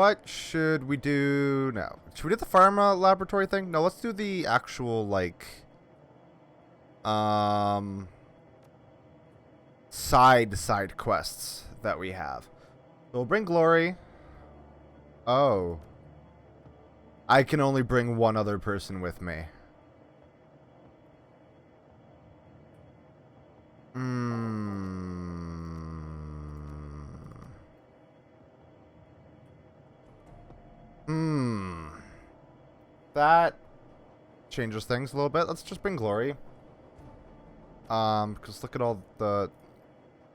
what should we do now? Should we do the pharma laboratory thing? No, let's do the actual, like, side quests that we have. So we'll bring Glory. Oh. I can only bring one other person with me. That changes things a little bit. Let's just bring Glory. Because look at all the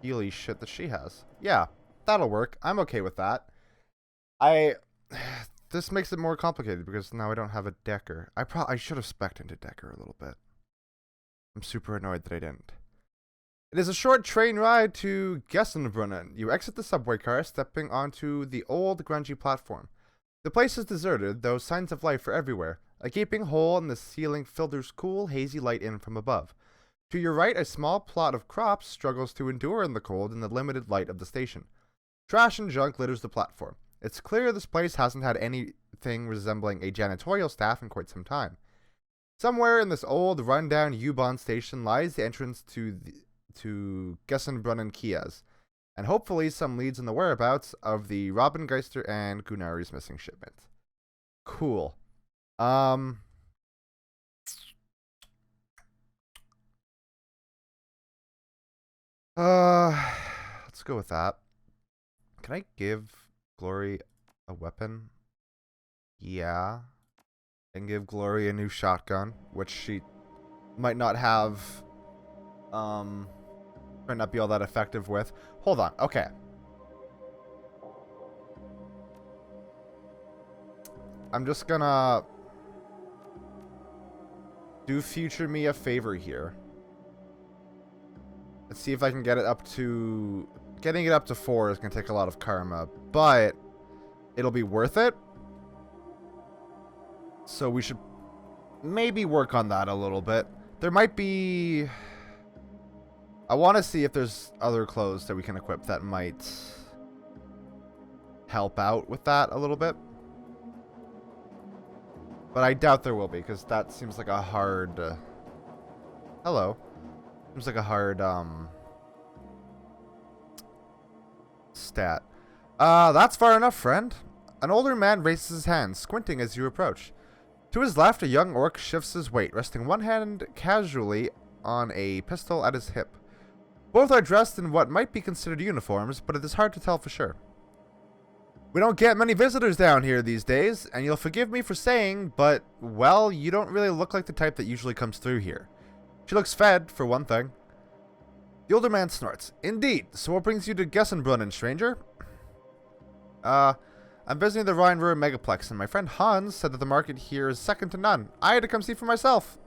healy shit that she has. Yeah, that'll work. I'm okay with that. This makes it more complicated because now I don't have a Decker. I should have spec'd into Decker a little bit. I'm super annoyed that I didn't. It is a short train ride to Gessenbrunnen. You exit the subway car, stepping onto the old, grungy platform. The place is deserted, though signs of life are everywhere. A gaping hole in the ceiling filters cool, hazy light in from above. To your right, a small plot of crops struggles to endure in the cold in the limited light of the station. Trash and junk litters the platform. It's clear this place hasn't had anything resembling a janitorial staff in quite some time. Somewhere in this old, run-down U-Bahn station lies the entrance to Gessenbrunnen Kias, and hopefully some leads in the whereabouts of the Robengeister and Gunari's missing shipment. Cool. Let's go with that. Can I give Glory a weapon? Yeah. And give Glory a new shotgun, which she might not have, might not be all that effective with. Hold on. Okay. I'm just gonna do future me a favor here. Let's see if I can get it up to... Getting it up to 4 is going to take a lot of karma, but it'll be worth it. So we should maybe work on that a little bit. There might be... I want to see if there's other clothes that we can equip that might help out with that a little bit. But I doubt there will be, because that seems like a hard... hello. Seems like a hard, stat. That's far enough, friend. An older man raises his hand, squinting as you approach. To his left, a young orc shifts his weight, resting one hand casually on a pistol at his hip. Both are dressed in what might be considered uniforms, but it is hard to tell for sure. We don't get many visitors down here these days, and you'll forgive me for saying, but, well, you don't really look like the type that usually comes through here. She looks fed, for one thing. The older man snorts. Indeed, so what brings you to Gessenbrunnen, stranger? I'm visiting the Rhine-Ruhr Megaplex, and my friend Hans said that the market here is second to none. I had to come see for myself.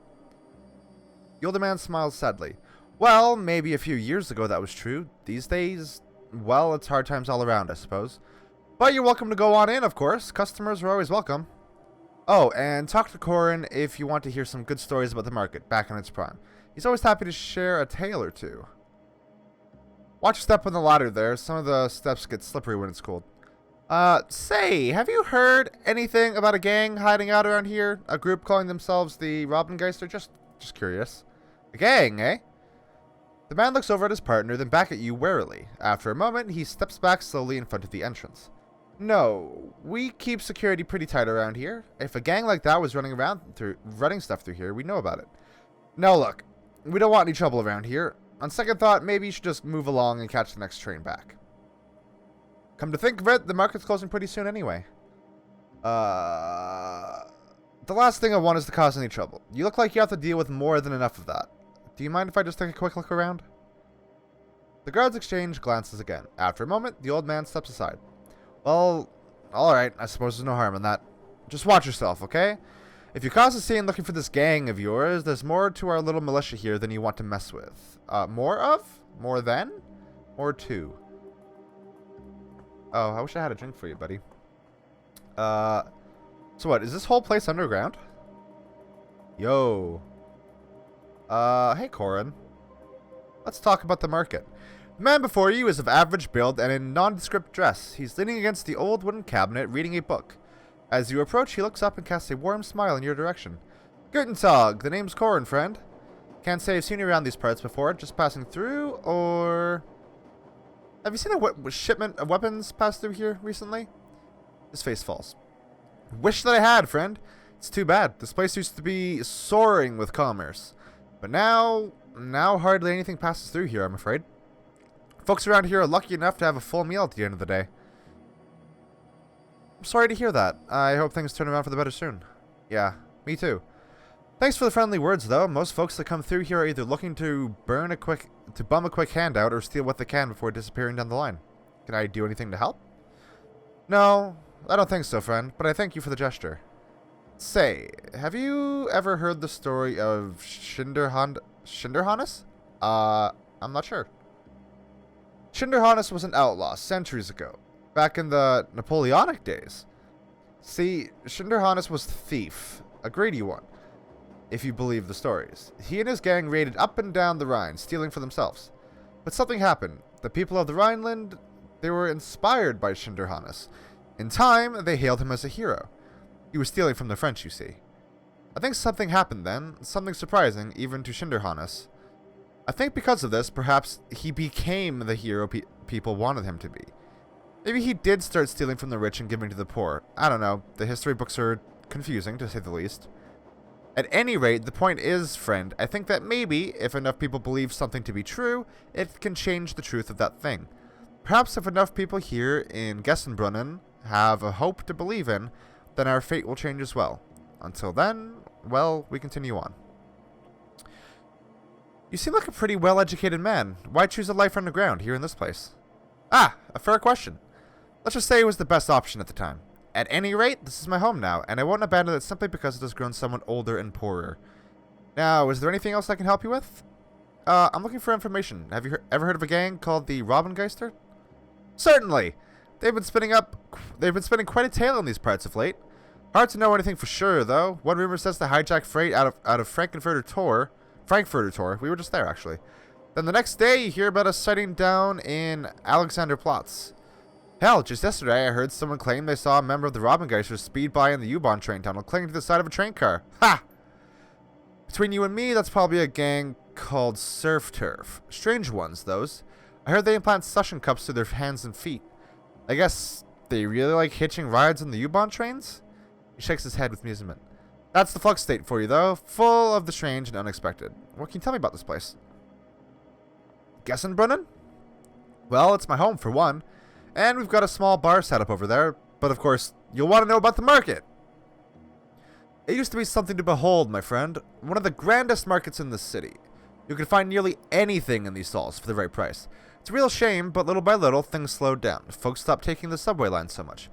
The older man smiles sadly. Well, maybe a few years ago that was true. These days, well, it's hard times all around, I suppose. But you're welcome to go on in, of course. Customers are always welcome. Oh, and talk to Corin if you want to hear some good stories about the market back in its prime. He's always happy to share a tale or two. Watch your step on the ladder there. Some of the steps get slippery when it's cold. Say, have you heard anything about a gang hiding out around here? A group calling themselves the Robengeister? Just curious. A gang, eh? The man looks over at his partner, then back at you warily. After a moment, he steps back slowly in front of the entrance. No, we keep security pretty tight around here. If a gang like that was running stuff through here, we'd know about it. No, look, we don't want any trouble around here. On second thought, maybe you should just move along and catch the next train back. Come to think of it, the market's closing pretty soon anyway. The last thing I want is to cause any trouble. You look like you have to deal with more than enough of that. Do you mind if I just take a quick look around? The guards exchange glances again. After a moment, the old man steps aside. Well, alright, I suppose there's no harm in that. Just watch yourself, okay? If you cause a scene looking for this gang of yours, there's more to our little militia here than you want to mess with. More of? More than? More to? Oh, I wish I had a drink for you, buddy. So what, is this whole place underground? Yo. Hey, Corin. Let's talk about the market. The man before you is of average build and in nondescript dress. He's leaning against the old wooden cabinet, reading a book. As you approach, he looks up and casts a warm smile in your direction. Guten Tag, the name's Corin, friend. Can't say I've seen you around these parts before, just passing through, or... Have you seen a shipment of weapons pass through here recently? His face falls. Wish that I had, friend. It's too bad. This place used to be soaring with commerce. But now hardly anything passes through here, I'm afraid. Folks around here are lucky enough to have a full meal at the end of the day. I'm sorry to hear that. I hope things turn around for the better soon. Yeah, me too. Thanks for the friendly words, though. Most folks that come through here are either looking to bum a quick handout or steal what they can before disappearing down the line. Can I do anything to help? No, I don't think so, friend, but I thank you for the gesture. Say, have you ever heard the story of Schinderhannes? I'm not sure. Schinderhannes was an outlaw centuries ago, back in the Napoleonic days. See, Schinderhannes was a thief, a greedy one, if you believe the stories. He and his gang raided up and down the Rhine, stealing for themselves. But something happened. The people of the Rhineland, they were inspired by Schinderhannes. In time, they hailed him as a hero. He was stealing from the French, you see. I think something happened then, something surprising, even to Schinderhannes. I think because of this, perhaps he became the hero people wanted him to be. Maybe he did start stealing from the rich and giving to the poor. I don't know. The history books are confusing, to say the least. At any rate, the point is, friend, I think that maybe, if enough people believe something to be true, it can change the truth of that thing. Perhaps if enough people here in Gessenbrunnen have a hope to believe in, then our fate will change as well. Until then, well, we continue on. You seem like a pretty well-educated man. Why choose a life underground here in this place? Ah, a fair question. Let's just say it was the best option at the time. At any rate, this is my home now, and I won't abandon it simply because it has grown somewhat older and poorer. Now, is there anything else I can help you with? I'm looking for information. Have you ever heard of a gang called the Robengeister? Certainly! They've been spinning quite a tale in these parts of late. Hard to know anything for sure, though. One rumor says they hijacked freight out of Frankfurter Tor. We were just there, actually. Then the next day, you hear about a sighting down in Alexanderplatz. Hell, just yesterday, I heard someone claim they saw a member of the Robbengeisters speed by in the U-Bahn train tunnel, clinging to the side of a train car. Ha! Between you and me, that's probably a gang called Surf Turf. Strange ones, those. I heard they implant suction cups to their hands and feet. I guess they really like hitching rides on the U-Bahn trains? He shakes his head with amusement. That's the Flux State for you, though, full of the strange and unexpected. What can you tell me about this place? Gessenbrunnen? Well, it's my home, for one. And we've got a small bar set up over there. But, of course, you'll want to know about the market. It used to be something to behold, my friend. One of the grandest markets in the city. You can find nearly anything in these stalls for the right price. It's a real shame, but little by little, things slowed down. Folks stopped taking the subway line so much.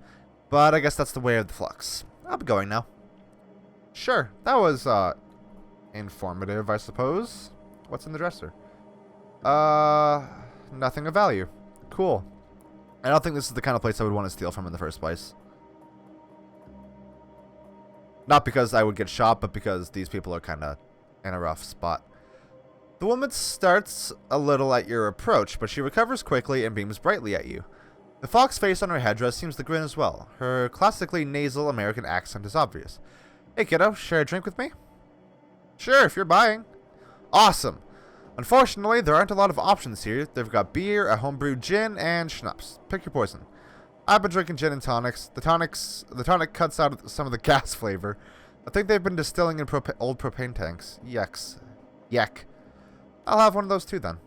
But I guess that's the way of the flux. I'll be going now. Sure, that was, informative, I suppose. What's in the dresser? Nothing of value. Cool. I don't think this is the kind of place I would want to steal from in the first place. Not because I would get shot, but because these people are kind of in a rough spot. The woman starts a little at your approach, but she recovers quickly and beams brightly at you. The fox face on her headdress seems to grin as well. Her classically nasal American accent is obvious. Hey kiddo, share a drink with me? Sure, if you're buying. Awesome. Unfortunately, there aren't a lot of options here. They've got beer, a homebrewed gin, and schnapps. Pick your poison. I've been drinking gin and tonics. The tonic cuts out some of the gas flavor. I think they've been distilling in old propane tanks. Yucks. Yuck. I'll have one of those too then.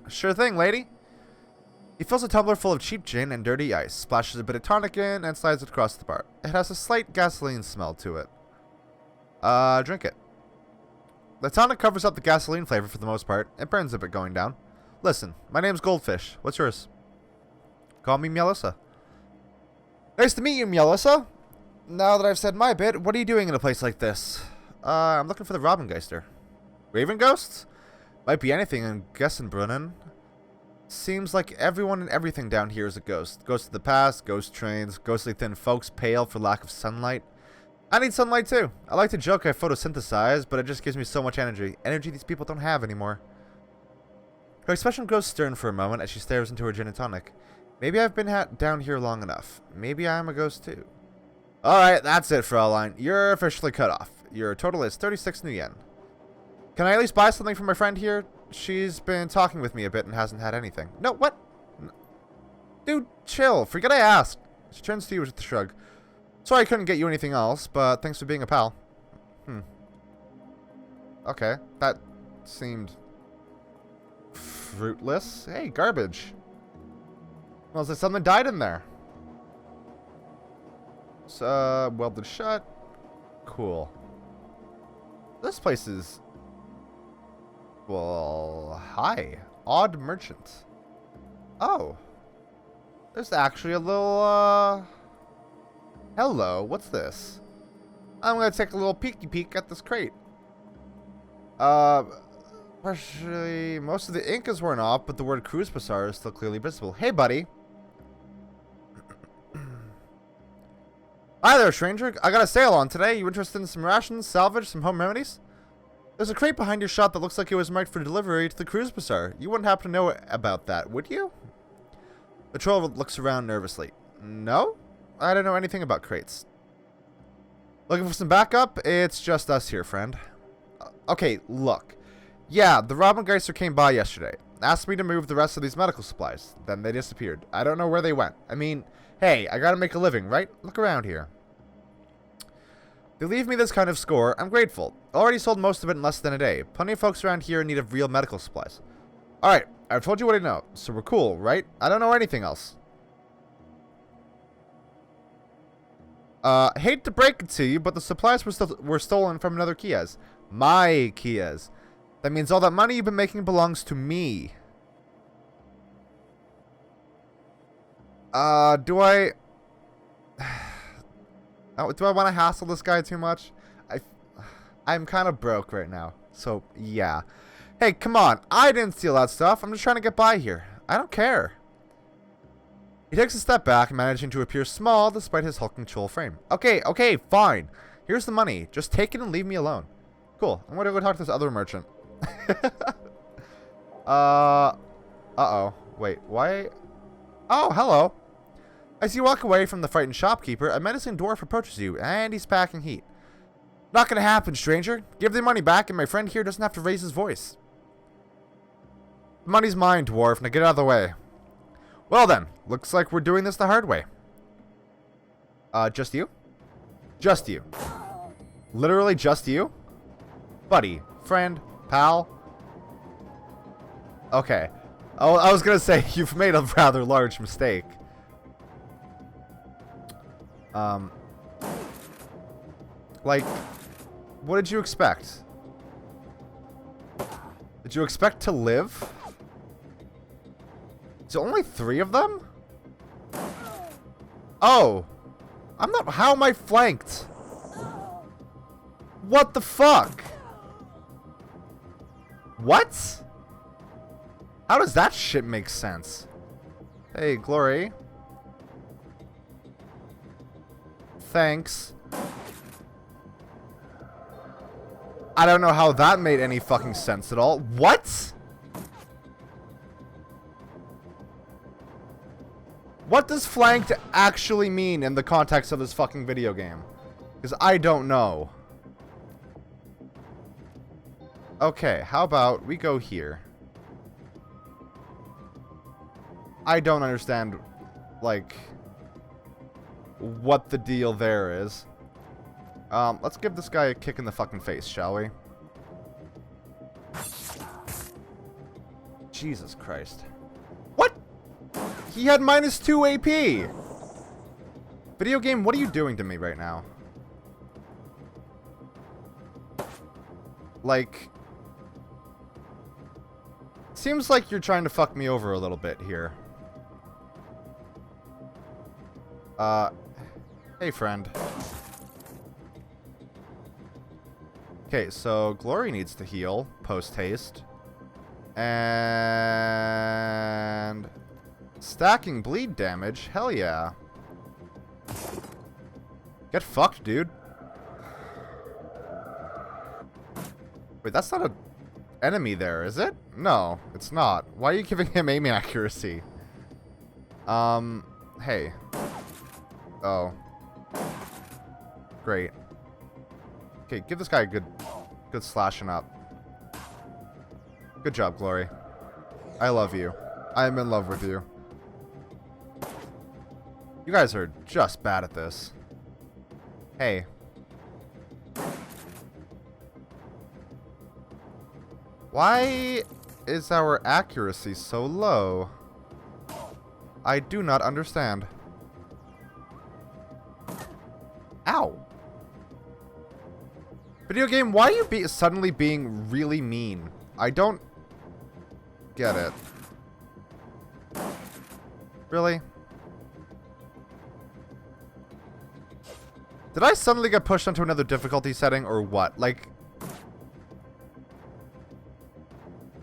Sure thing, lady. He fills a tumbler full of cheap gin and dirty ice, splashes a bit of tonic in, and slides it across the bar. It has a slight gasoline smell to it. Drink it. The tonic covers up the gasoline flavor for the most part. It burns a bit going down. Listen, my name's Goldfish. What's yours? Call me Meowlissa. Nice to meet you, Meowlissa. Now that I've said my bit, what are you doing in a place like this? I'm looking for the Robengeister. Raven ghosts? Might be anything in Gessenbrunnen. Seems like everyone and everything down here is a ghost. Ghost of the past, ghost trains, ghostly thin folks pale for lack of sunlight. I need sunlight too. I like to joke I photosynthesize, but it just gives me so much energy. Energy these people don't have anymore. Her expression grows stern for a moment as she stares into her gin and tonic. Maybe I've been down here long enough. Maybe I'm a ghost too. Alright, that's it, Fraulein. You're officially cut off. Your total is 36 new yen. Can I at least buy something from my friend here? She's been talking with me a bit and hasn't had anything. No, what? Dude, chill. Forget I asked. She turns to you with a shrug. Sorry I couldn't get you anything else, but thanks for being a pal. Okay, that seemed fruitless. Hey, garbage. Smells like something died in there. So, welded shut. Cool. This place is... Well, hi. Odd merchant. Oh. There's actually a little, Hello, what's this? I'm gonna take a little peeky peek at this crate. Partially, most of the ink is worn off, but the word Cruise Bazaar is still clearly visible. Hey, buddy. Hi there, stranger. I got a sale on today. You interested in some rations, salvage, some home remedies? There's a crate behind your shop that looks like it was marked for delivery to the Cruise Bazaar. You wouldn't happen to know about that, would you? The troll looks around nervously. No? I don't know anything about crates. Looking for some backup? It's just us here, friend. Okay, look. Yeah, the Robengeister came by yesterday. Asked me to move the rest of these medical supplies. Then they disappeared. I don't know where they went. I mean, hey, I gotta make a living, right? Look around here. They leave me this kind of score. I'm grateful. Already sold most of it in less than a day. Plenty of folks around here in need of real medical supplies. Alright, I've told you what I know, so we're cool, right? I don't know anything else. Hate to break it to you, but the supplies were stolen from another Kias. My Kias. That means all that money you've been making belongs to me. Do I... do I want to hassle this guy too much? I'm kind of broke right now, so yeah. Hey, come on. I didn't steal that stuff. I'm just trying to get by here. I don't care. He takes a step back, managing to appear small despite his hulking troll frame. Okay, fine. Here's the money. Just take it and leave me alone. Cool. I'm going to go talk to this other merchant. Uh-oh. Wait, why? Oh, hello. As you walk away from the frightened shopkeeper, a menacing dwarf approaches you, and he's packing heat. Not gonna happen, stranger. Give the money back, and my friend here doesn't have to raise his voice. The money's mine, dwarf. Now get out of the way. Well then, looks like we're doing this the hard way. Just you? Just you. Literally just you? Buddy, friend, pal. Okay. Oh, I was gonna say, you've made a rather large mistake. Like, what did you expect? Did you expect to live? Is there only 3 of them? Oh. I'm not... How am I flanked? What the fuck? What? How does that shit make sense? Hey, Glory. Thanks. I don't know how that made any fucking sense at all. What? What does flanked actually mean in the context of this fucking video game? Because I don't know. Okay, how about we go here? I don't understand, like, what the deal there is. Let's give this guy a kick in the fucking face, shall we? Jesus Christ. What? He had -2 AP! Video game, what are you doing to me right now? Like... Seems like you're trying to fuck me over a little bit here. Hey, friend. Okay, so Glory needs to heal post-haste. And... Stacking bleed damage? Hell yeah. Get fucked, dude. Wait, that's not a... enemy there, is it? No, it's not. Why are you giving him aim accuracy? Hey. Oh. Great. Okay, give this guy a good slashing up. Good job, Glory. I love you. I am in love with you. You guys are just bad at this. Hey. Why is our accuracy so low? I do not understand. Ow. Video game, why are you suddenly being really mean? I don't get it. Really? Did I suddenly get pushed onto another difficulty setting or what? Like...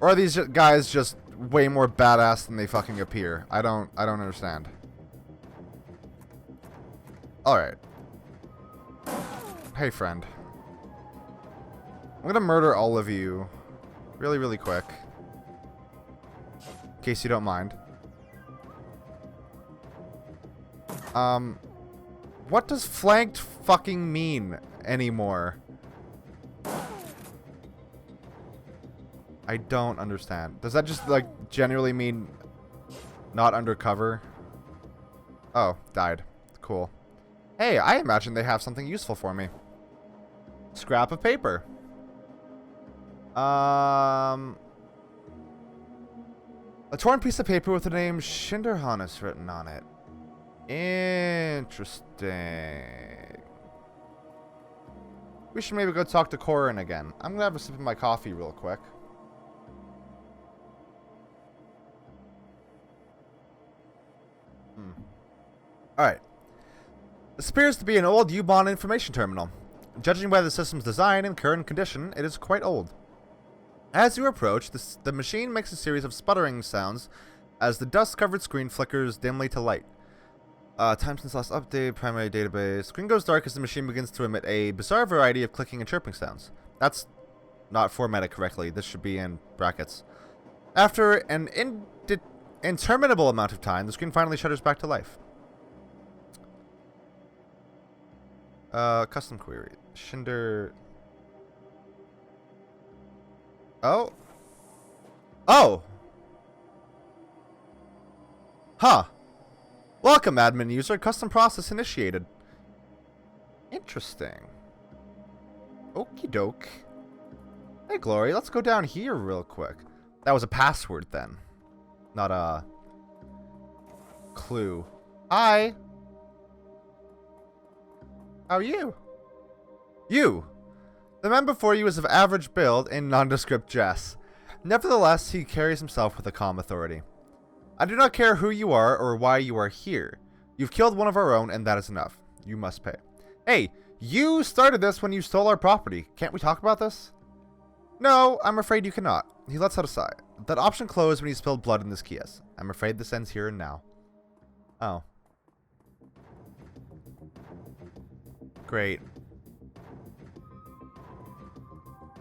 Or are these guys just way more badass than they fucking appear? I don't understand. Alright. Hey, friend. I'm gonna murder all of you really, really quick. In case you don't mind. What does flanked fucking mean anymore? I don't understand. Does that just, like, generally mean not undercover? Oh, died. Cool. Hey, I imagine they have something useful for me. Scrap of paper. A torn piece of paper with the name Shinderhannes written on it. Interesting. We should maybe go talk to Corin again. I'm gonna have a sip of my coffee real quick. Alright. This appears to be an old U-Bahn information terminal. Judging by the system's design and current condition, it is quite old. As you approach, the machine makes a series of sputtering sounds as the dust-covered screen flickers dimly to light. Time since last update, primary database. Screen goes dark as the machine begins to emit a bizarre variety of clicking and chirping sounds. That's not formatted correctly. This should be in brackets. After an interminable amount of time, the screen finally shutters back to life. Custom query. Shinder... Oh. Oh! Huh. Welcome, admin user. Custom process initiated. Interesting. Okie doke. Hey, Glory, let's go down here real quick. That was a password then. Not a clue. Hi. How are you? You. The man before you is of average build and nondescript dress. Nevertheless, he carries himself with a calm authority. I do not care who you are or why you are here. You've killed one of our own, and that is enough. You must pay. Hey, you started this when you stole our property. Can't we talk about this? No, I'm afraid you cannot. He lets out a sigh. That option closed when he spilled blood in this kiosk. I'm afraid this ends here and now. Oh. Great.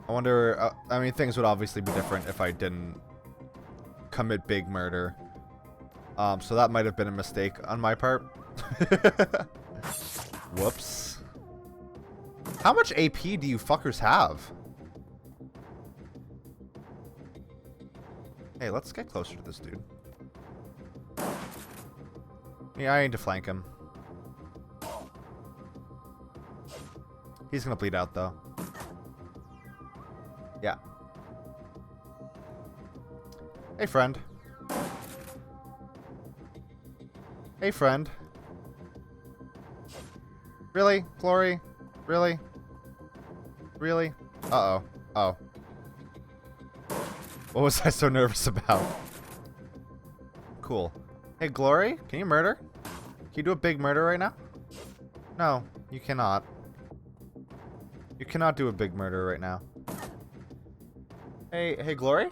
I wonder, I mean, things would obviously be different if I didn't commit big murder. So that might have been a mistake on my part. Whoops. How much AP do you fuckers have? Hey, let's get closer to this dude. Yeah, I need to flank him. He's gonna bleed out, though. Yeah. Hey, friend. Hey, friend. Really? Glory? Really? Really? Uh-oh. Oh. What was I so nervous about? Cool. Hey, Glory? Can you murder? Can you do a big murder right now? No, you cannot. You cannot do a big murder right now. Hey, Glory?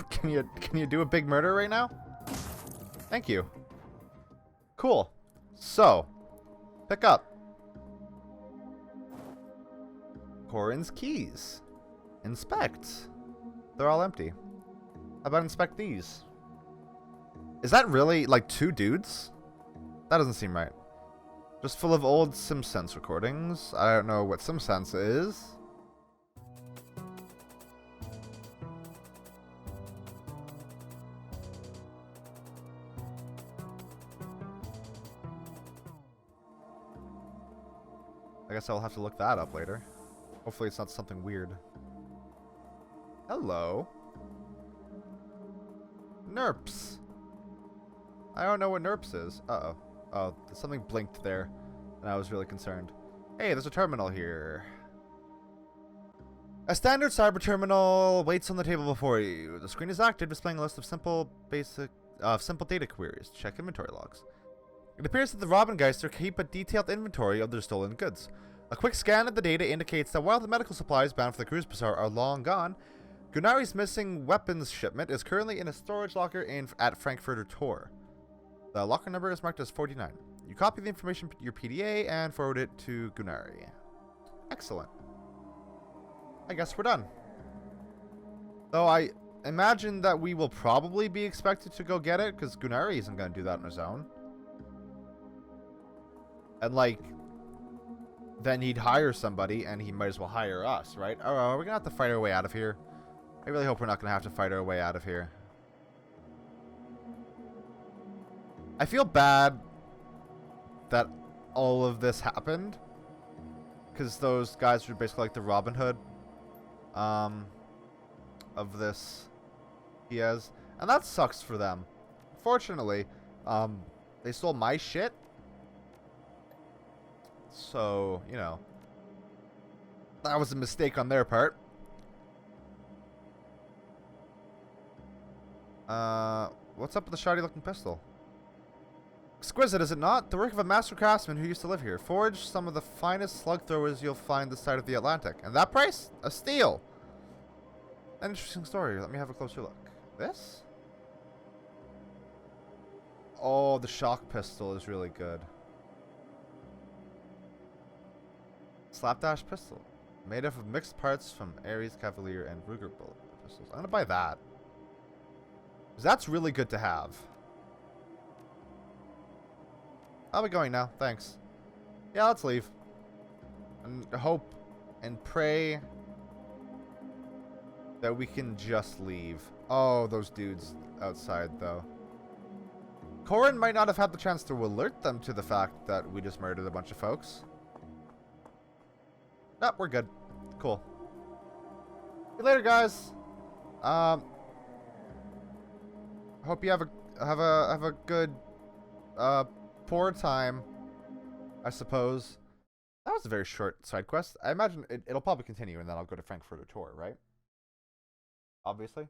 Can you do a big murder right now? Thank you. Cool. So, pick up Corin's keys. Inspect. They're all empty. How about inspect these? Is that really, like, 2 dudes? That doesn't seem right. Just full of old SimSense recordings. I don't know what SimSense is. I guess I'll have to look that up later. Hopefully it's not something weird. Hello. NERPs. I don't know what NERPs is. Uh-oh. Oh, something blinked there, and I was really concerned. Hey, there's a terminal here. A standard cyber terminal waits on the table before you. The screen is active, displaying a list of simple data queries. Check inventory logs. It appears that the Robengeister keep a detailed inventory of their stolen goods. A quick scan of the data indicates that while the medical supplies bound for the cruise bazaar are long gone, Gunari's missing weapons shipment is currently in a storage locker at Frankfurter Tor. The locker number is marked as 49. You copy the information to your PDA and forward it to Gunari. Excellent. I guess we're done. Though I imagine that we will probably be expected to go get it, because Gunari isn't going to do that on his own. And, like, then he'd hire somebody, and he might as well hire us, right? Oh, are we going to have to fight our way out of here? I really hope we're not going to have to fight our way out of here. I feel bad that all of this happened, because those guys were basically like the Robin Hood of this PS, and that sucks for them. Fortunately, they stole my shit, so, you know, that was a mistake on their part. What's up with the shoddy looking pistol? Exquisite, is it not? The work of a master craftsman who used to live here. Forged some of the finest slug throwers you'll find this side of the Atlantic. And that price? A steal! An interesting story. Let me have a closer look. This? Oh, the shock pistol is really good. Slapdash pistol. Made up of mixed parts from Ares, Cavalier, and Ruger bullet pistols. I'm gonna buy that. 'Cause that's really good to have. I'll be going now. Thanks. Yeah, let's leave. And hope and pray that we can just leave. Oh, those dudes outside, though. Corin might not have had the chance to alert them to the fact that we just murdered a bunch of folks. Nope, we're good. Cool. See you later, guys. Hope you have a good poor time, I suppose. That was a very short side quest. I imagine it'll probably continue, and then I'll go to Frankfurter Tor, right? Obviously.